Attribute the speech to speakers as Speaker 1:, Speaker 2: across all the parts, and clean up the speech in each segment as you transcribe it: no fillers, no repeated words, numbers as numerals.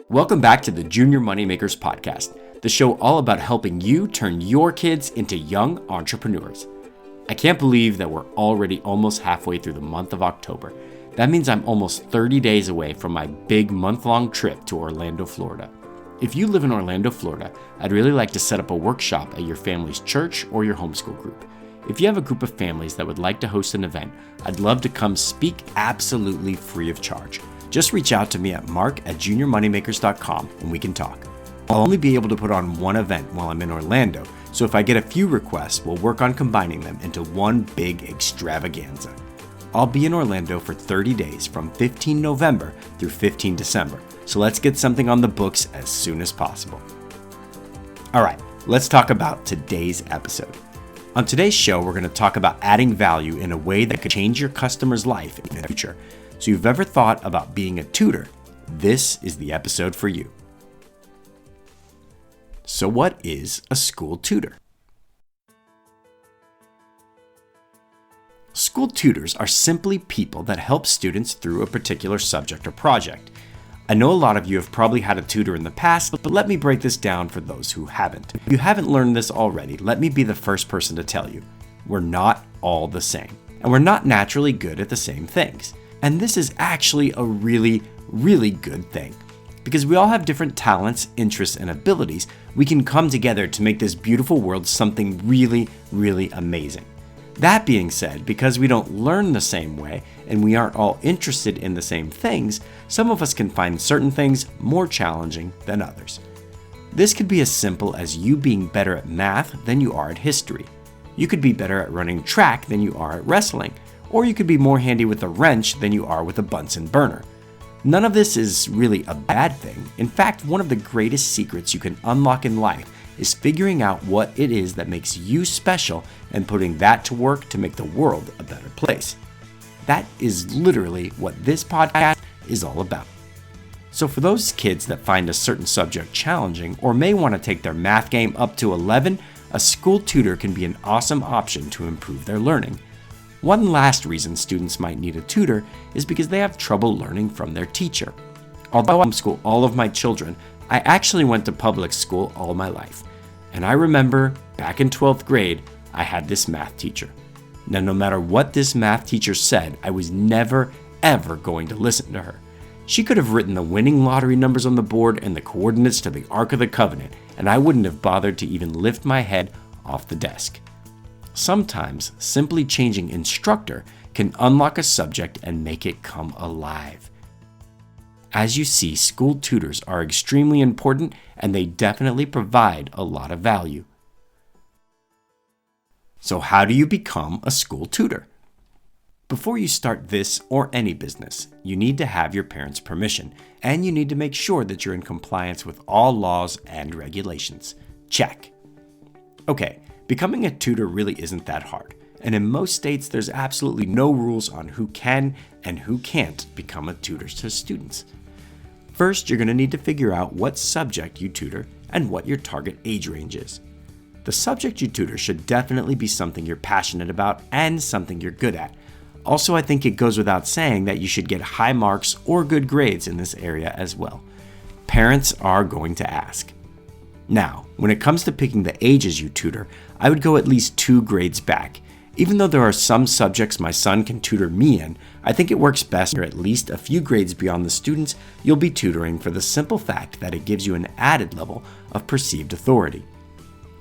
Speaker 1: Welcome back to the Junior Moneymakers Podcast, the show all about helping you turn your kids into young entrepreneurs. I can't believe that we're already almost halfway through the month of October. That means I'm almost 30 days away from my big month-long trip to Orlando, Florida. If you live in Orlando, Florida, I'd really like to set up a workshop at your family's church or your homeschool group. If you have a group of families that would like to host an event, I'd love to come speak absolutely free of charge. Just reach out to me at mark@juniormoneymakers.com and we can talk. I'll only be able to put on one event while I'm in Orlando, so if I get a few requests, we'll work on combining them into one big extravaganza. I'll be in Orlando for 30 days from 15 November through 15 December, so let's get something on the books as soon as possible. All right, let's talk about today's episode. On today's show, we're going to talk about adding value in a way that could change your customer's life in the future. So if you've ever thought about being a tutor, this is the episode for you. So what is a school tutor? School tutors are simply people that help students through a particular subject or project. I know a lot of you have probably had a tutor in the past, but let me break this down for those who haven't. If you haven't learned this already, let me be the first person to tell you. We're not all the same, and we're not naturally good at the same things. And this is actually a really good thing. Because we all have different talents, interests, and abilities, we can come together to make this beautiful world something really amazing. That being said, because we don't learn the same way and we aren't all interested in the same things, some of us can find certain things more challenging than others. This could be as simple as you being better at math than you are at history. You could be better at running track than you are at wrestling. Or you could be more handy with a wrench than you are with a Bunsen burner. None of this is really a bad thing. In fact, one of the greatest secrets you can unlock in life is figuring out what it is that makes you special and putting that to work to make the world a better place. That is literally what this podcast is all about. So for those kids that find a certain subject challenging or may want to take their math game up to 11, a school tutor can be an awesome option to improve their learning. One last reason students might need a tutor is because they have trouble learning from their teacher. Although I homeschool all of my children, I actually went to public school all my life. And I remember back in 12th grade, I had this math teacher. Now, no matter what this math teacher said, I was never, ever going to listen to her. She could have written the winning lottery numbers on the board and the coordinates to the Ark of the Covenant, and I wouldn't have bothered to even lift my head off the desk. Sometimes, simply changing instructor can unlock a subject and make it come alive. As you see, school tutors are extremely important and they definitely provide a lot of value. So how do you become a school tutor? Before you start this or any business, you need to have your parents' permission, and you need to make sure that you're in compliance with all laws and regulations. Check. Okay. Becoming a tutor really isn't that hard, and in most states there's absolutely no rules on who can and who can't become a tutor to students. First, you're going to need to figure out what subject you tutor and what your target age range is. The subject you tutor should definitely be something you're passionate about and something you're good at. Also, I think it goes without saying that you should get high marks or good grades in this area as well. Parents are going to ask. Now, when it comes to picking the ages you tutor, I would go at least 2 grades back. Even though there are some subjects my son can tutor me in, I think it works best you're at least a few grades beyond the students you'll be tutoring for the simple fact that it gives you an added level of perceived authority.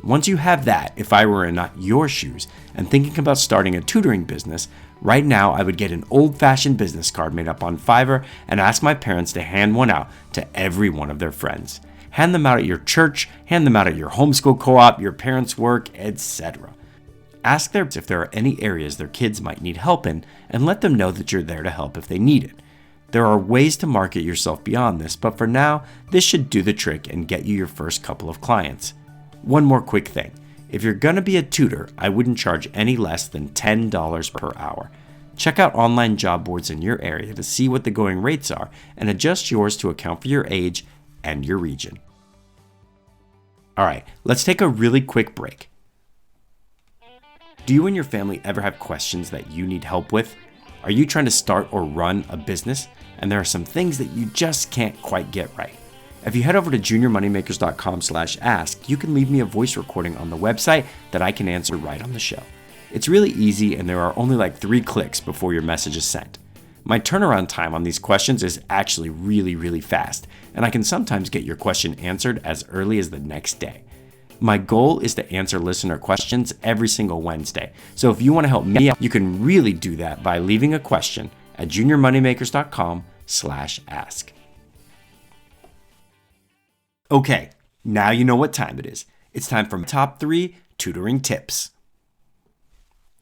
Speaker 1: Once you have that, if I were in your shoes and thinking about starting a tutoring business, right now I would get an old-fashioned business card made up on Fiverr and ask my parents to hand one out to every one of their friends. Hand them out at your church, hand them out at your homeschool co-op, your parents' work, etc. Ask them if there are any areas their kids might need help in, and let them know that you're there to help if they need it. There are ways to market yourself beyond this, but for now, this should do the trick and get you your first couple of clients. One more quick thing. If you're going to be a tutor, I wouldn't charge any less than $10 per hour. Check out online job boards in your area to see what the going rates are and adjust yours to account for your age and your region. All right, let's take a really quick break. Do you and your family ever have questions that you need help with? Are you trying to start or run a business and there are some things that you just can't quite get right? If you head over to juniormoneymakers.com/ask, you can leave me a voice recording on the website that I can answer right on the show. It's really easy and there are only like 3 clicks before your message is sent. My turnaround time on these questions is actually really fast, and I can sometimes get your question answered as early as the next day. My goal is to answer listener questions every single Wednesday, so if you want to help me out, you can really do that by leaving a question at juniormoneymakers.com/ask. Okay, now you know what time it is. It's time for my top 3 tutoring tips.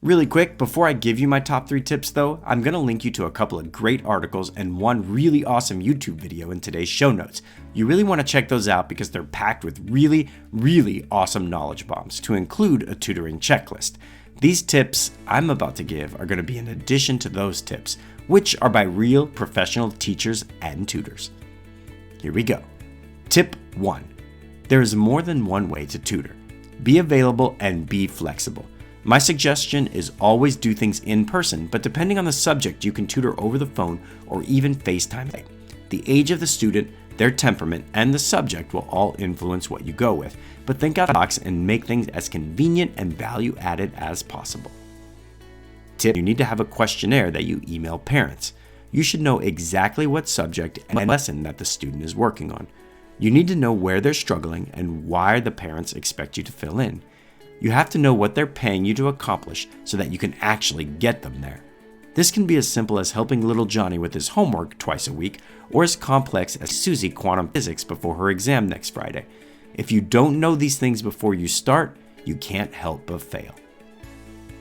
Speaker 1: Really quick, before I give you my top 3 tips though, I'm going to link you to a couple of great articles and one really awesome YouTube video in today's show notes. You really want to check those out because they're packed with really awesome knowledge bombs, to include a tutoring checklist. These tips I'm about to give are going to be in addition to those tips, which are by real professional teachers and tutors. Here we go. Tip 1. There is more than one way to tutor. Be available and be flexible. My suggestion is always do things in person, but depending on the subject, you can tutor over the phone or even FaceTime. The age of the student, their temperament, and the subject will all influence what you go with, but think out of the box and make things as convenient and value added as possible. Tip: you need to have a questionnaire that you email parents. You should know exactly what subject and lesson that the student is working on. You need to know where they're struggling and why the parents expect you to fill in. You have to know what they're paying you to accomplish so that you can actually get them there. This can be as simple as helping little Johnny with his homework twice a week, or as complex as Susie quantum physics before her exam next Friday. If you don't know these things before you start, you can't help but fail.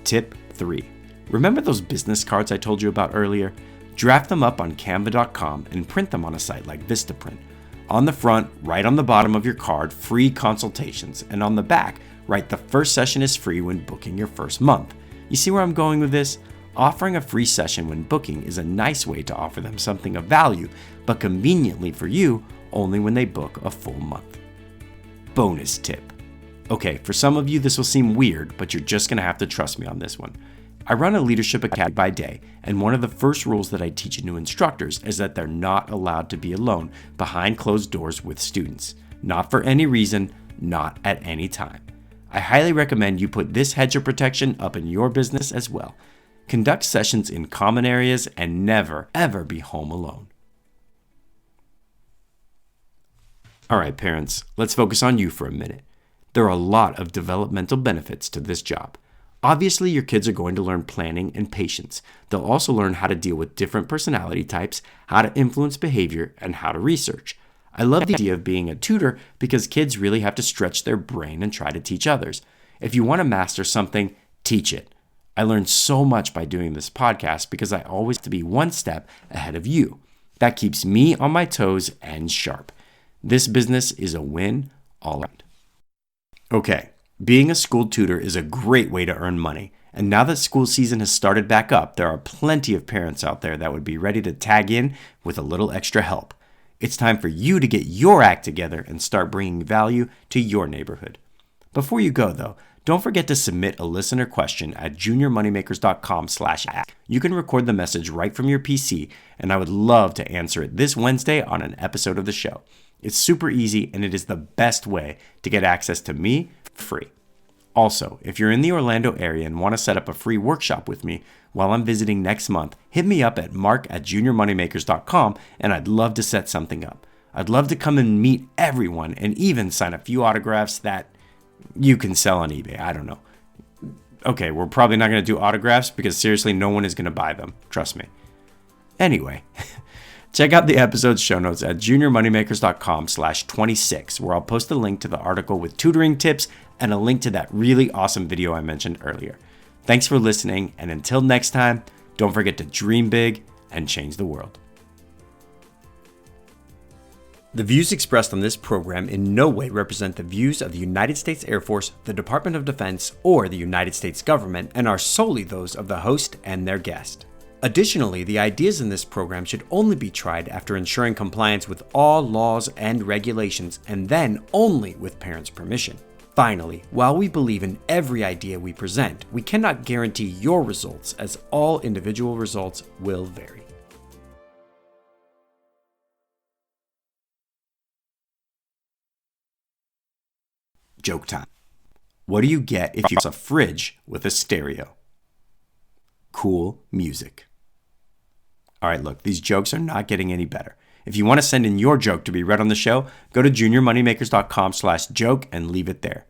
Speaker 1: Tip 3. Remember those business cards I told you about earlier? Draft them up on canva.com and print them on a site like Vistaprint. On the front, write on the bottom of your card, free consultations, and on the back, write the first session is free when booking your first month. You see where I'm going with this? Offering a free session when booking is a nice way to offer them something of value, but conveniently for you, only when they book a full month. Bonus tip. Okay, for some of you this will seem weird, but you're just going to have to trust me on this one. I run a leadership academy by day, and one of the first rules that I teach new instructors is that they're not allowed to be alone behind closed doors with students. Not for any reason, not at any time. I highly recommend you put this hedge of protection up in your business as well. Conduct sessions in common areas and never, ever be home alone. All right, parents, let's focus on you for a minute. There are a lot of developmental benefits to this job. Obviously, your kids are going to learn planning and patience. They'll also learn how to deal with different personality types, how to influence behavior, and how to research. I love the idea of being a tutor because kids really have to stretch their brain and try to teach others. If you want to master something, teach it. I learned so much by doing this podcast because I always have to be one step ahead of you. That keeps me on my toes and sharp. This business is a win all around. Okay, being a school tutor is a great way to earn money. And now that school season has started back up, there are plenty of parents out there that would be ready to tag in with a little extra help. It's time for you to get your act together and start bringing value to your neighborhood. Before you go though, don't forget to submit a listener question at juniormoneymakers.com/ask. You can record the message right from your PC, and I would love to answer it this Wednesday on an episode of the show. It's super easy, and it is the best way to get access to me for free. Also, if you're in the Orlando area and want to set up a free workshop with me while I'm visiting next month, hit me up at mark@juniormoneymakers.com, and I'd love to set something up. I'd love to come and meet everyone and even sign a few autographs that you can sell on eBay. I don't know. Okay, we're probably not going to do autographs because seriously, no one is going to buy them. Trust me. Anyway, check out the episode's show notes at juniormoneymakers.com/26, where I'll post a link to the article with tutoring tips and a link to that really awesome video I mentioned earlier. Thanks for listening, and until next time, don't forget to dream big and change the world. The views expressed on this program in no way represent the views of the United States Air Force, the Department of Defense, or the United States government, and are solely those of the host and their guest. Additionally, the ideas in this program should only be tried after ensuring compliance with all laws and regulations, and then only with parents' permission. Finally, while we believe in every idea we present, we cannot guarantee your results, as all individual results will vary. Joke time. What do you get if you use a fridge with a stereo? Cool music. All right, look, these jokes are not getting any better. If you want to send in your joke to be read on the show, go to juniormoneymakers.com/joke and leave it there.